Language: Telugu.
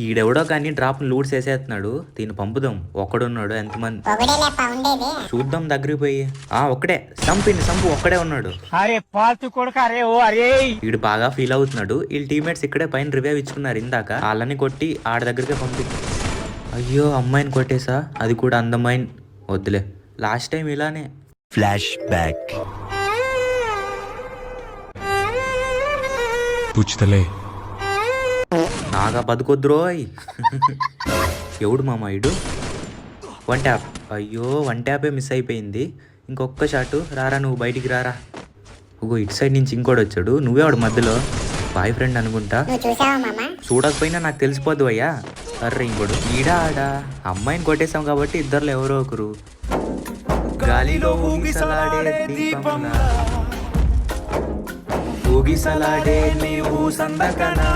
ఈడెవడో కానీ డ్రాప్ లూడ్స్ వేసేస్తున్నాడు. దీన్ని పంపుదాం. ఒక్కడున్నాడు, ఎంతమంది చూద్దాం దగ్గరికి పోయి. ఒక్కడే సంపు ఒక్కడే ఉన్నాడు. అరే పాల్తు కొడుకు, అరే ఓ అరే. వీడు బాగా ఫీల్ అవుతున్నాడు. వీళ్ళ టీమేట్స్ ఇక్కడే పైన రివైవ్ ఇచ్చుకున్నారు ఇందాక. వాళ్ళని కొట్టి ఆడ దగ్గరికే పంపి. అయ్యో అమ్మాయిని కొట్టేసా, అది కూడా అందమ్మాయిని. వద్దులే, లాస్ట్ టైం ఇలానే. Flashback. నాగా బతుకొద్దురోయ్. ఎవడు మామ ఇడు? 1 ట్యాప్. అయ్యో 1 ట్యాపే మిస్ అయిపోయింది. ఇంకొక్క షాటు. రారా నువ్వు బయటికి రారా. ఇటు సైడ్ నుంచి ఇంకోటి వచ్చాడు. నువ్వే వాడు మధ్యలో బాయ్ ఫ్రెండ్ అనుకుంటా. చూడకపోయినా నాకు తెలిసిపోద్దు అయ్యా. అర్రే ఇంకోడు ఈడా ఆడా. అమ్మాయిని కొట్టేశాం కాబట్టి ఇద్దరులో ఎవరో ఒకరు. గాలిలో ఊగిసలాడే దీపంలా, ఊగిసలాడే నీవు సందకనా.